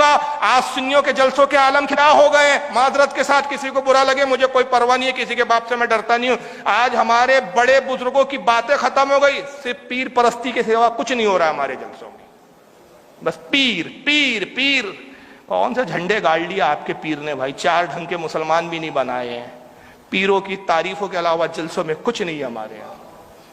ہوگا آج سنیوں کے جلسوں کے عالم کیا ہو گئے. معذرت کے ساتھ کسی کو برا لگے مجھے کوئی پرواہ نہیں ہے, کسی کے باپ سے میں ڈرتا نہیں ہوں. آج ہمارے بڑے بزرگوں کی باتیں ختم ہو گئی, صرف پیر پرستی کے سوا کچھ نہیں ہو رہا ہمارے جلسوں میں. بس پیر پیر پیر. کون سے جھنڈے گاڑ لیا آپ کے پیر نے بھائی, 4 ڈھنگ کے مسلمان بھی نہیں بنائے ہیں. پیروں کی تعریفوں کے علاوہ جلسوں میں کچھ نہیں ہے ہمارے یہاں.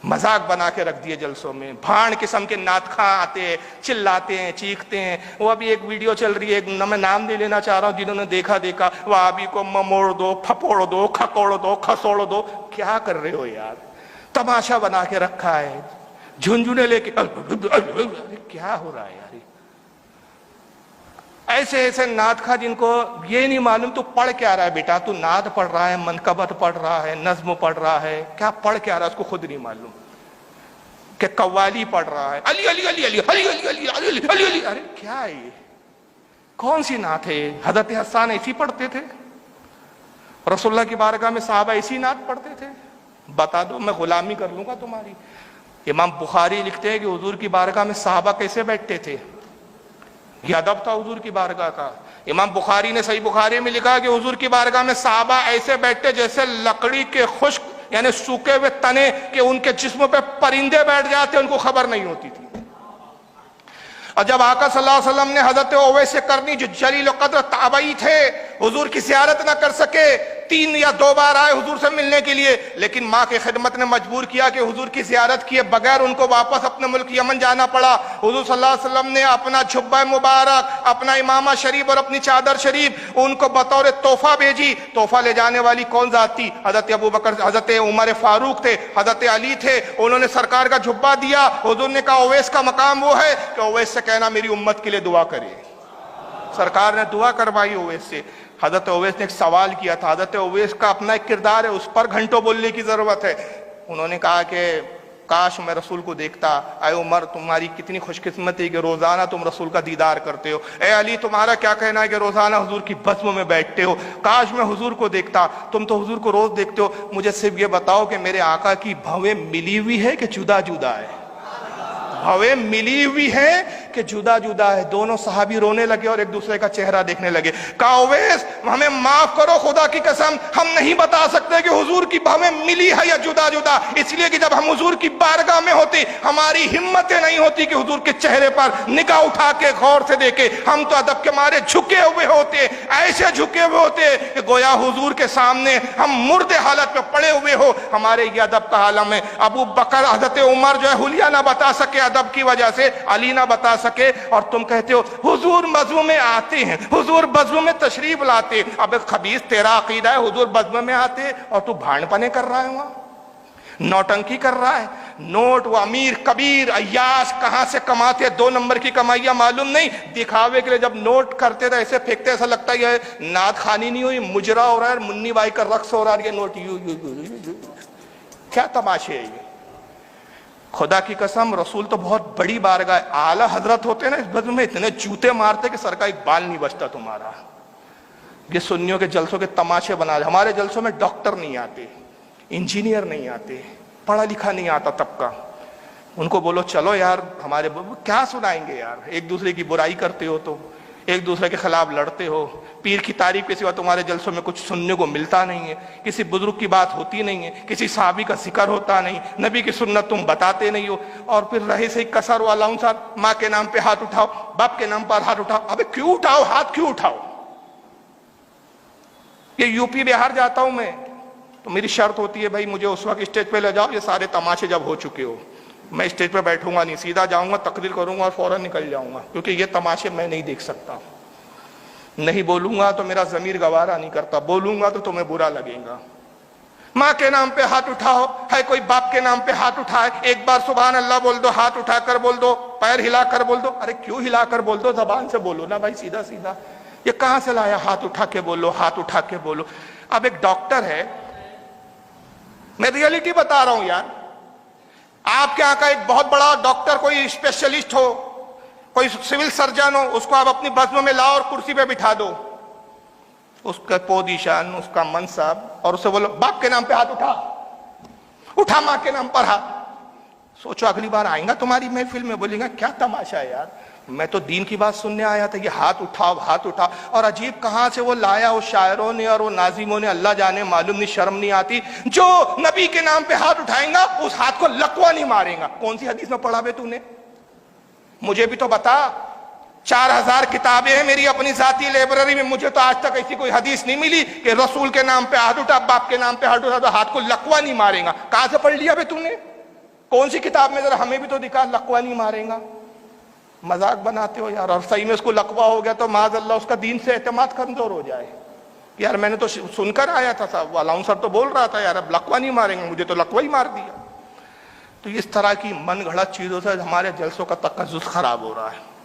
مذاق بنا کے رکھ دیے جلسوں میں, بھاڑ قسم کے نعت خواں آتے ہیں, چلاتے ہیں, چیختے ہیں. وہ ابھی ایک ویڈیو چل رہی ہے, میں نام نہیں لینا چاہ رہا ہوں, جنہوں نے دیکھا وہابی کو مموڑ دو, پھپوڑ دو, کھکوڑ دو, کھسوڑ دو. کیا کر رہے ہو یار, تماشا بنا کے رکھا ہے, جھنجھنے لے کے. کیا ہو رہا ہے یار, ایسے نعت خواں جن کو یہ نہیں معلوم تو پڑھ کیا رہا ہے بیٹا. تو نعت پڑھ رہا ہے, منقبت پڑھ رہا ہے, نظم پڑھ رہا ہے, کیا پڑھ کیا رہا ہے اس کو خود نہیں معلوم. کہ قوالی پڑھ رہا ہے, علی علی علی علی علی علی علی علی علی علی. ارے کیا ہے یہ, کون سی نعت ہے؟ حضرت حسان ایسی پڑھتے تھے؟ رسول اللہ کی بارگاہ میں صحابہ ایسی نعت پڑھتے تھے؟ بتا دو, میں غلامی کر لوں گا تمہاری. امام بخاری لکھتے ہیں کہ حضور کی بارگاہ میں صحابہ کیسے بیٹھتے تھے. یہ ادب تھا حضور کی بارگاہ کا. امام بخاری نے صحیح بخاری میں لکھا کہ حضور کی بارگاہ میں صحابہ ایسے بیٹھتے جیسے لکڑی کے خشک یعنی سوکھے ہوئے تنے کہ ان کے جسموں پہ پرندے بیٹھ جاتے ان کو خبر نہیں ہوتی تھی. اور جب آقا صلی اللہ علیہ وسلم نے حضرت اویس قرنی جو جلیل القدر تابعی تھے, حضور کی زیارت نہ کر سکے, 3 یا 2 بار آئے حضور سے ملنے کے لیے, لیکن ماں کی خدمت نے مجبور کیا کہ حضور کی زیارت کیے بغیر ان کو واپس اپنے ملک یمن جانا پڑا. حضور صلی اللہ علیہ وسلم نے اپنا جھبہ مبارک, اپنا امامہ شریف اور اپنی چادر شریف ان کو بطور تحفہ بھیجی. تحفہ لے جانے والی کون ذات تھی؟ حضرت ابوبکر, حضرت عمر فاروق تھے, حضرت علی تھے. انہوں نے سرکار کا جھبہ دیا. حضور نے کہا اویس کا مقام وہ ہے کہ اویس سے کہنا میری امت کے لیے دعا کرے. سرکار نے دعا کروائی اویس سے. حضرت اویس نے ایک سوال کیا تھا, حضرت اویس کا اپنا ایک کردار ہے, اس پر گھنٹوں بولنے کی ضرورت ہے. انہوں نے کہا کہ کاش میں رسول کو دیکھتا. اے عمر تمہاری کتنی خوش قسمتی کہ روزانہ تم رسول کا دیدار کرتے ہو. اے علی تمہارا کیا کہنا ہے کہ روزانہ حضور کی بزم میں بیٹھتے ہو. کاش میں حضور کو دیکھتا. تم تو حضور کو روز دیکھتے ہو. مجھے صرف یہ بتاؤ کہ میرے آقا کی بھویں ملی ہوئی ہے کہ جدا جدا ہے؟ بھویں ملی ہوئی ہے کہ جدا جدا ہے؟ دونوں صحابی رونے لگے اور ایک دوسرے کا چہرہ دیکھنے لگے. کہا اویس ہمیں معاف کرو, خدا کی قسم ہم نہیں بتا سکتے کہ حضور کی بھویں ملی ہے یا جدا جدا, اس لیے کہ جب ہم حضور کی بارگاہ میں ہوتے ہماری ہمتیں نہیں ہوتی کہ حضور کے چہرے پر نگاہ اٹھا کے غور سے دیکھے. ہم تو ادب کے مارے جھکے ہوئے ہوتے, ایسے جھکے ہوئے ہوتے کہ گویا حضور کے سامنے ہم مردے حالت میں پڑے ہوئے ہو. ہمارے یہ ادب کا عالم ہے. ابو بکر حضرت عمر جو ہے حلیہ نہ بتا سکے ادب کی وجہ سے, علی نہ بتا سکے, اور تم کہتے ہو حضور بزم میں آتے ہیں, حضور بزم میں تشریف لاتے. اب خبیث تیرا عقیدہ ہے حضور بزم میں آتے اور تو بھاڑ پنے کر رہا ہے, وہاں نوٹنکی کر رہا ہے. نوٹ وہ امیر کبیر عیاش کہاں سے کماتے, 2 نمبر کی کمائیاں معلوم نہیں, دکھاوے کے لیے جب نوٹ کرتے تھے ایسے پھینکتے, ایسا لگتا ہے یہ نعت خانی نہیں ہوئی, مجرا ہو رہا ہے, منی بائی کا رقص ہو رہا ہے. یہ نوٹ کیا تماشے ہے یہ؟ خدا کی قسم رسول تو بہت بڑی بارگاہ اعلیٰ حضرت ہوتے ہیں نا, اس بزم میں اتنے جوتے مارتے کہ سر کا ایک بال نہیں بچتا تمہارا. یہ سنیوں کے جلسوں کے تماشے بنا. ہمارے جلسوں میں ڈاکٹر نہیں آتے, انجینئر نہیں آتے, پڑھا لکھا نہیں آتا طبقہ. ان کو بولو چلو یار ہمارے کیا سنائیں گے یار, ایک دوسرے کی برائی کرتے ہو تو ایک دوسرے کے خلاف لڑتے ہو. پیر کی تعریف کے سوا تمہارے جلسوں میں کچھ سننے کو ملتا نہیں ہے, کسی بزرگ کی بات ہوتی نہیں ہے, کسی صحابی کا ذکر ہوتا نہیں, نبی کی سنت تم بتاتے نہیں ہو. اور پھر رہے سے کسر والا ہوں صاحب, ماں کے نام پہ ہاتھ اٹھاؤ, باپ کے نام پر ہاتھ اٹھاؤ. ابے کیوں اٹھاؤ ہاتھ, کیوں اٹھاؤ؟ یہ یو پی بہار جاتا ہوں میں تو میری شرط ہوتی ہے بھائی مجھے اس وقت اسٹیج پہ لے جاؤ یہ سارے تماشے جب ہو چکے ہو. میں اسٹیج پہ بیٹھوں گا نہیں, سیدھا جاؤں گا, تقریر کروں گا اور فوراً نکل جاؤں گا, کیونکہ یہ تماشے میں نہیں دیکھ سکتا. نہیں بولوں گا تو میرا ضمیر گوارا نہیں کرتا, بولوں گا تو تمہیں برا لگے گا. ماں کے نام پہ ہاتھ اٹھاؤ, ہے کوئی باپ کے نام پہ ہاتھ اٹھائے, ایک بار سبحان اللہ بول دو, ہاتھ اٹھا کر بول دو, پیر ہلا کر بول دو. ارے کیوں ہلا کر بول دو, زبان سے بولو نا بھائی, سیدھا سیدھا. یہ کہاں سے لایا ہاتھ اٹھا کے بولو, ہاتھ اٹھا کے بولو. اب ایک ڈاکٹر ہے, میں ریئلٹی بتا رہا ہوں یار, آپ کے یہاں کا ایک بہت بڑا ڈاکٹر, کوئی اسپیشلسٹ ہو, کوئی سول سرجن ہو, اس کو آپ اپنی بزم میں لاؤ اور کرسی پہ بٹھا دو, اس کا پوزیشن, اس کا منصب, اور اسے بولو باپ کے نام پہ ہاتھ اٹھا, اٹھا ماں کے نام پر ہاتھ. سوچو اگلی بار آئیں گا تمہاری محفل میں, بولیں گا کیا تماشا ہے یار, میں تو دین کی بات سننے آیا تھا، یہ ہاتھ اٹھاؤ ہاتھ اٹھاؤ، اور عجیب کہاں سے وہ لایا وہ شاعروں نے اور وہ ناظموں نے، اللہ جانے، معلوم نہیں، شرم نہیں آتی، جو نبی کے نام پہ ہاتھ اٹھائیں گا اس ہاتھ کو لقوہ نہیں مارے گا۔ کون سی حدیث میں پڑھا بے تو نے؟ مجھے بھی تو بتا۔ 4000 کتابیں ہیں میری اپنی ذاتی لائبریری میں، مجھے تو آج تک ایسی کوئی حدیث نہیں ملی کہ رسول کے نام پہ ہاتھ اٹھا، باپ کے نام پہ ہاتھ اٹھا تو ہاتھ کو لقوہ نہیں مارے گا۔ کہاں سے پڑھ لیا بے تو نے؟ کون سی کتاب میں؟ ذرا ہمیں بھی تو دکھا، لقوہ نہیں مارے گا۔ مذاق بناتے ہو یار، اور صحیح میں اس کو لقوہ ہو گیا تو معاذ اللہ اس کا دین سے اعتماد کمزور ہو جائے۔ یار میں نے تو سن کر آیا تھا، صاحب الاؤنسر تو بول رہا تھا یار اب لقوہ نہیں ماریں گے، مجھے تو لقوہ ہی مار دیا۔ تو اس طرح کی من گھڑت چیزوں سے ہمارے جلسوں کا تقدس خراب ہو رہا ہے۔